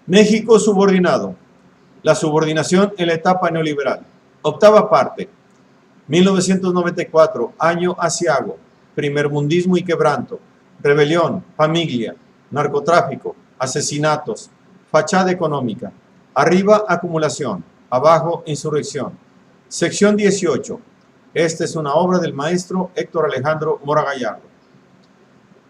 México subordinado. La subordinación en la etapa neoliberal. Octava parte. 1994, año aciago. Primermundismo y quebranto. Rebelión, familia, narcotráfico, asesinatos, fachada económica. Arriba, acumulación. Abajo, insurrección. Sección 18. Esta es una obra del maestro Héctor Alejandro Mora Gallardo.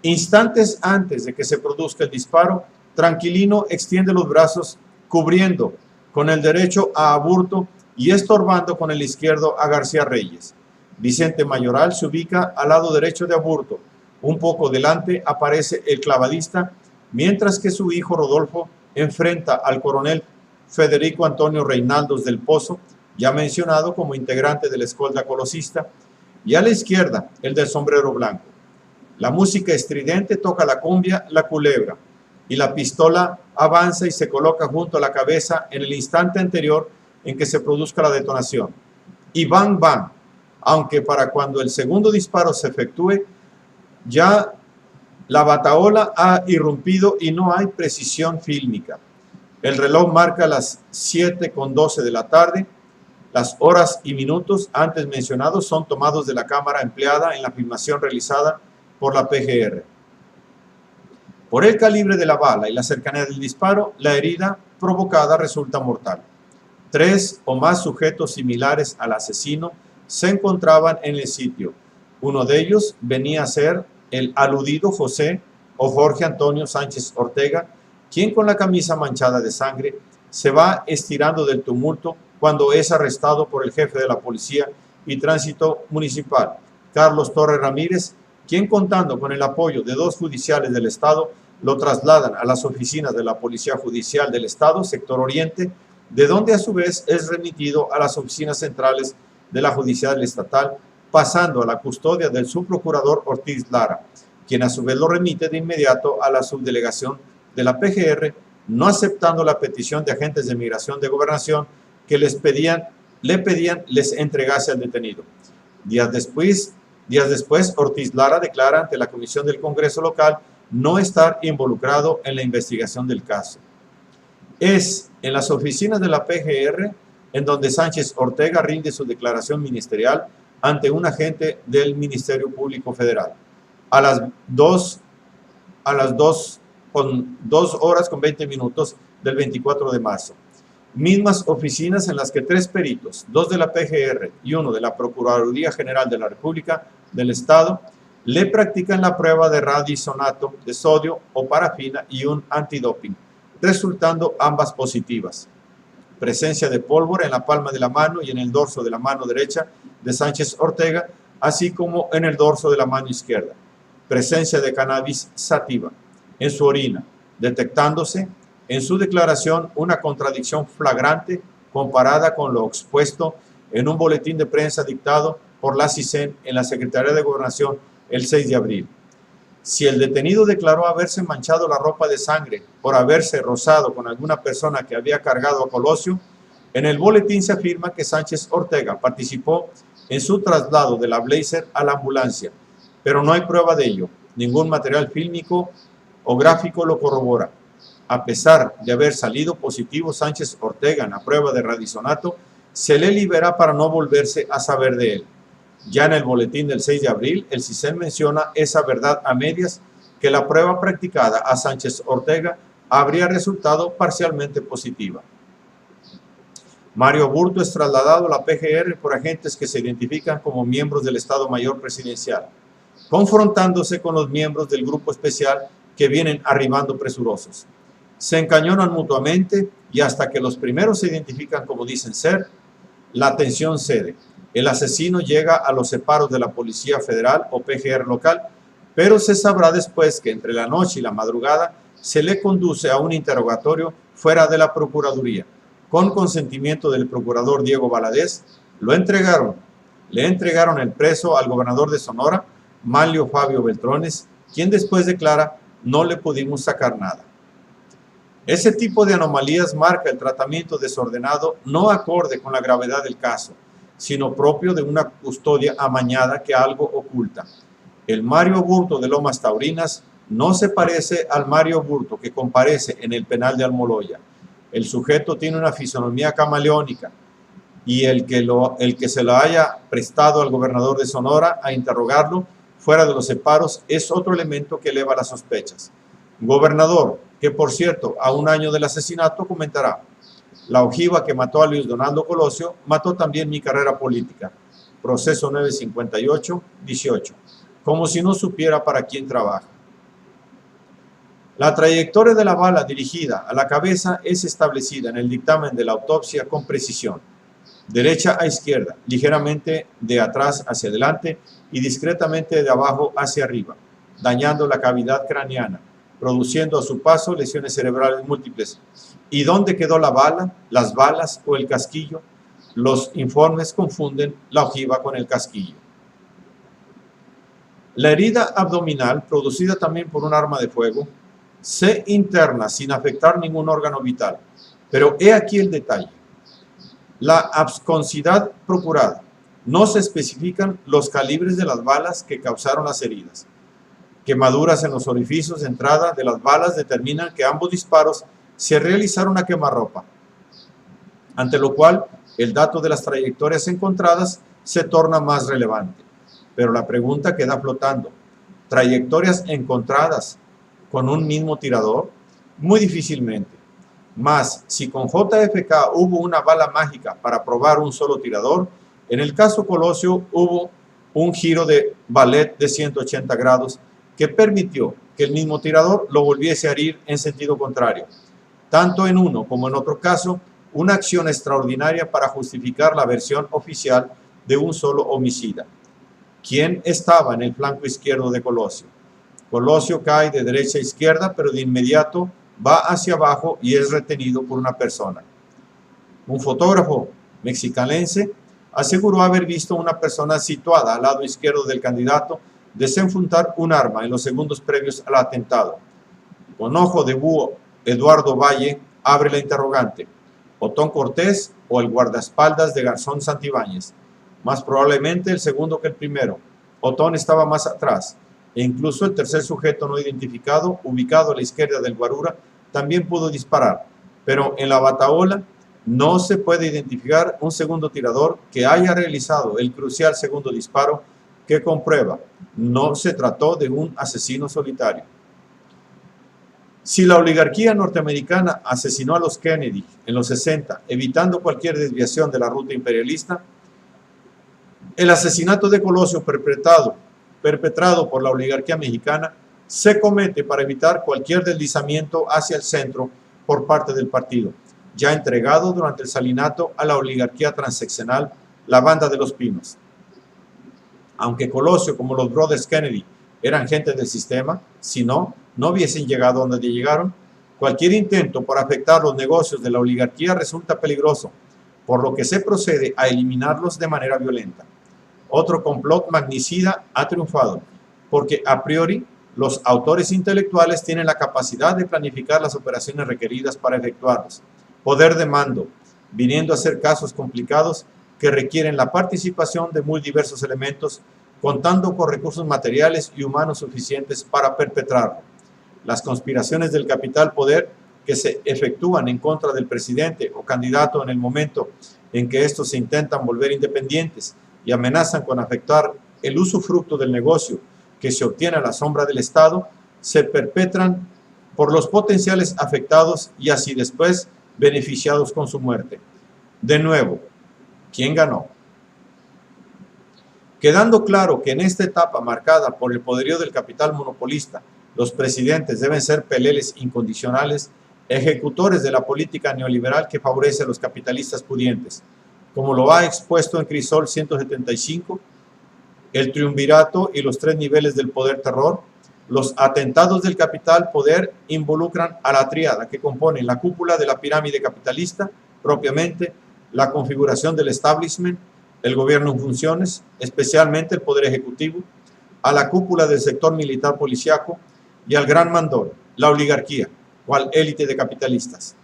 Instantes antes de que se produzca el disparo, Tranquilino extiende los brazos cubriendo con el derecho a Aburto y estorbando con el izquierdo a García Reyes. Vicente Mayoral se ubica al lado derecho de Aburto. Un poco delante aparece el clavadista, mientras que su hijo Rodolfo enfrenta al coronel Federico Antonio Reinaldos del Pozo, ya mencionado como integrante de la escolta colosista, y a la izquierda el del sombrero blanco. La música estridente toca la cumbia, la culebra, y la pistola avanza y se coloca junto a la cabeza en el instante anterior en que se produzca la detonación. Y bang, bang, aunque para cuando el segundo disparo se efectúe, ya la batahola ha irrumpido y no hay precisión fílmica. El reloj marca las 7:12 de la tarde. Las horas y minutos antes mencionados son tomados de la cámara empleada en la filmación realizada por la PGR. Por el calibre de la bala y la cercanía del disparo, la herida provocada resulta mortal. 3 o más sujetos similares al asesino se encontraban en el sitio. Uno de ellos venía a ser el aludido José o Jorge Antonio Sánchez Ortega, quien con la camisa manchada de sangre se va estirando del tumulto cuando es arrestado por el jefe de la policía y tránsito municipal, Carlos Torres Ramírez, quien contando con el apoyo de 2 judiciales del Estado, lo trasladan a las oficinas de la Policía Judicial del Estado, sector Oriente, de donde a su vez es remitido a las oficinas centrales de la Judicial Estatal, pasando a la custodia del subprocurador Ortiz Lara, quien a su vez lo remite de inmediato a la subdelegación de la PGR, no aceptando la petición de agentes de migración de gobernación que le pedían les entregase al detenido. Días después, Ortiz Lara declara ante la Comisión del Congreso local no estar involucrado en la investigación del caso. Es en las oficinas de la PGR en donde Sánchez Ortega rinde su declaración ministerial ante un agente del Ministerio Público Federal. A las 2 horas con 20 minutos del 24 de marzo. Mismas oficinas en las que 3 peritos, 2 de la PGR y 1 de la Procuraduría General de la República del Estado, le practican la prueba de radisonato de sodio o parafina y un antidoping, resultando ambas positivas. Presencia de pólvora en la palma de la mano y en el dorso de la mano derecha de Sánchez Ortega, así como en el dorso de la mano izquierda. Presencia de cannabis sativa en su orina, detectándose en su declaración una contradicción flagrante comparada con lo expuesto en un boletín de prensa dictado por la CISEN en la Secretaría de Gobernación el 6 de abril. Si el detenido declaró haberse manchado la ropa de sangre por haberse rozado con alguna persona que había cargado a Colosio, en el boletín se afirma que Sánchez Ortega participó en su traslado de la Blazer a la ambulancia, pero no hay prueba de ello. Ningún material fílmico o gráfico lo corrobora. A pesar de haber salido positivo Sánchez Ortega en la prueba de radisonato, se le libera para no volverse a saber de él. Ya en el boletín del 6 de abril, el CISEN menciona esa verdad a medias, que la prueba practicada a Sánchez Ortega habría resultado parcialmente positiva. Mario Aburto es trasladado a la PGR por agentes que se identifican como miembros del Estado Mayor Presidencial, confrontándose con los miembros del grupo especial que vienen arribando presurosos. Se encañonan mutuamente y hasta que los primeros se identifican como dicen ser, la tensión cede. El asesino llega a los separos de la Policía Federal o PGR local, pero se sabrá después que entre la noche y la madrugada se le conduce a un interrogatorio fuera de la Procuraduría. Con consentimiento del procurador Diego Valadez, le entregaron el preso al gobernador de Sonora, Manlio Fabio Beltrones, quien después declara: no le pudimos sacar nada. Ese tipo de anomalías marca el tratamiento desordenado no acorde con la gravedad del caso, sino propio de una custodia amañada que algo oculta. El Mario Aburto de Lomas Taurinas no se parece al Mario Burto que comparece en el penal de Almoloya. El sujeto tiene una fisonomía camaleónica y el que se lo haya prestado al gobernador de Sonora a interrogarlo fuera de los separos es otro elemento que eleva las sospechas. Gobernador, que por cierto, a un año del asesinato comentará: la ojiva que mató a Luis Donaldo Colosio mató también mi carrera política. Proceso 958-18. Como si no supiera para quién trabaja. La trayectoria de la bala dirigida a la cabeza es establecida en el dictamen de la autopsia con precisión. Derecha a izquierda, ligeramente de atrás hacia adelante y discretamente de abajo hacia arriba, dañando la cavidad craneana, produciendo a su paso lesiones cerebrales múltiples. ¿Y dónde quedó la bala, las balas o el casquillo? Los informes confunden la ojiva con el casquillo. La herida abdominal, producida también por un arma de fuego, se interna sin afectar ningún órgano vital. Pero he aquí el detalle. La absconsidad procurada. No se especifican los calibres de las balas que causaron las heridas. Quemaduras en los orificios de entrada de las balas determinan que ambos disparos se realizaron a quemarropa, ante lo cual el dato de las trayectorias encontradas se torna más relevante. Pero la pregunta queda flotando. ¿Trayectorias encontradas con un mismo tirador? Muy difícilmente. Mas, si con JFK hubo una bala mágica para probar un solo tirador, en el caso Colosio hubo un giro de ballet de 180 grados que permitió que el mismo tirador lo volviese a herir en sentido contrario. Tanto en uno como en otro caso, una acción extraordinaria para justificar la versión oficial de un solo homicida. ¿Quién estaba en el flanco izquierdo de Colosio? Colosio cae de derecha a izquierda, pero de inmediato va hacia abajo y es retenido por una persona. Un fotógrafo mexicanense aseguró haber visto a una persona situada al lado izquierdo del candidato desenfundar un arma en los segundos previos al atentado. Con ojo de búho, Eduardo Valle abre la interrogante: ¿Otón Cortés o el guardaespaldas de Garzón Santibáñez? Más probablemente el segundo que el primero. Otón estaba más atrás, e incluso el tercer sujeto no identificado, ubicado a la izquierda del guarura, también pudo disparar, pero en la batahola no se puede identificar un segundo tirador que haya realizado el crucial segundo disparo que comprueba no se trató de un asesino solitario. Si la oligarquía norteamericana asesinó a los Kennedy en los 60, evitando cualquier desviación de la ruta imperialista, el asesinato de Colosio perpetrado por la oligarquía mexicana se comete para evitar cualquier deslizamiento hacia el centro por parte del partido, ya entregado durante el salinato a la oligarquía transeccional, la Banda de los Pinos. Aunque Colosio, como los brothers Kennedy, eran gente del sistema, si no, no hubiesen llegado donde llegaron. Cualquier intento por afectar los negocios de la oligarquía resulta peligroso, por lo que se procede a eliminarlos de manera violenta. Otro complot magnicida ha triunfado, porque a priori los autores intelectuales tienen la capacidad de planificar las operaciones requeridas para efectuarlos. Poder de mando, viniendo a ser casos complicados que requieren la participación de muy diversos elementos, contando con recursos materiales y humanos suficientes para perpetrarlo. Las conspiraciones del capital poder que se efectúan en contra del presidente o candidato en el momento en que estos se intentan volver independientes y amenazan con afectar el usufructo del negocio que se obtiene a la sombra del Estado, se perpetran por los potenciales afectados y así después beneficiados con su muerte. De nuevo, ¿quién ganó? Quedando claro que en esta etapa marcada por el poderío del capital monopolista, los presidentes deben ser peleles incondicionales, ejecutores de la política neoliberal que favorece a los capitalistas pudientes, como lo ha expuesto en Crisol 175, el triunvirato y los tres niveles del poder terror. Los atentados del capital poder involucran a la tríada que compone la cúpula de la pirámide capitalista, propiamente la configuración del establishment, el gobierno en funciones, especialmente el poder ejecutivo, a la cúpula del sector militar policiaco y al gran mandor, la oligarquía, cual élite de capitalistas.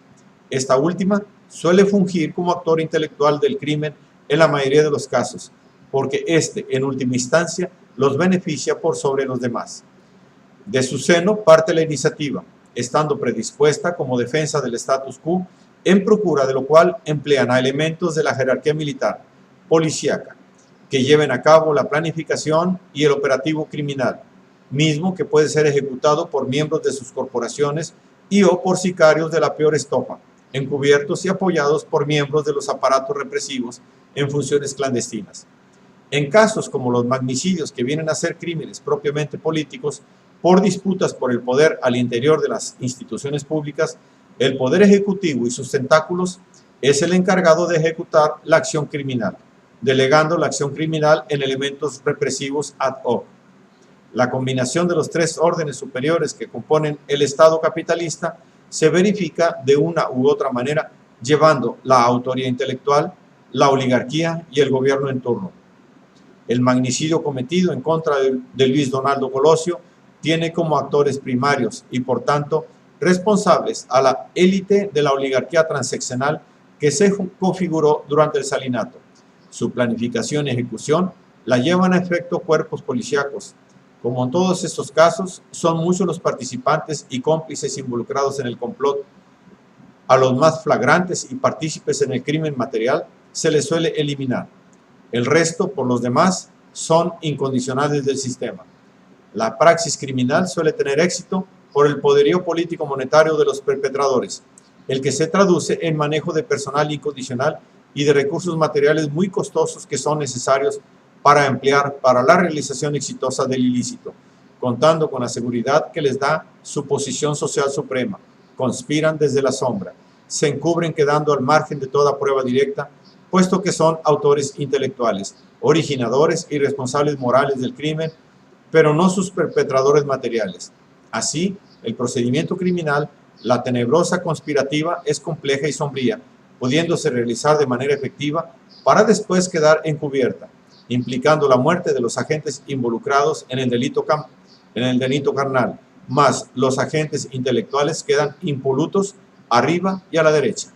Esta última suele fungir como actor intelectual del crimen en la mayoría de los casos, porque éste, en última instancia, los beneficia por sobre los demás. De su seno parte la iniciativa, estando predispuesta como defensa del status quo, en procura de lo cual emplean a elementos de la jerarquía militar, policíaca, que lleven a cabo la planificación y el operativo criminal, mismo que puede ser ejecutado por miembros de sus corporaciones y o por sicarios de la peor estofa, encubiertos y apoyados por miembros de los aparatos represivos en funciones clandestinas. En casos como los magnicidios, que vienen a ser crímenes propiamente políticos, por disputas por el poder al interior de las instituciones públicas, el Poder Ejecutivo y sus tentáculos es el encargado de ejecutar la acción criminal, delegando la acción criminal en elementos represivos ad hoc. La combinación de los tres órdenes superiores que componen el Estado capitalista se verifica de una u otra manera, llevando la autoría intelectual, la oligarquía y el gobierno en turno. El magnicidio cometido en contra de Luis Donaldo Colosio tiene como actores primarios y, por tanto, responsables a la élite de la oligarquía transeccional que se configuró durante el salinato. Su planificación y ejecución la llevan a efecto cuerpos policíacos. Como en todos estos casos, son muchos los participantes y cómplices involucrados en el complot. A los más flagrantes y partícipes en el crimen material se les suele eliminar. El resto, por los demás, son incondicionales del sistema. La praxis criminal suele tener éxito por el poderío político-monetario de los perpetradores, el que se traduce en manejo de personal incondicional y de recursos materiales muy costosos que son necesarios para emplear para la realización exitosa del ilícito, contando con la seguridad que les da su posición social suprema. Conspiran desde la sombra, se encubren quedando al margen de toda prueba directa, puesto que son autores intelectuales, originadores y responsables morales del crimen, pero no sus perpetradores materiales. Así, el procedimiento criminal, la tenebrosa conspirativa, es compleja y sombría, pudiéndose realizar de manera efectiva para después quedar encubierta, implicando la muerte de los agentes involucrados en el delito carnal, más los agentes intelectuales quedan impolutos arriba y a la derecha.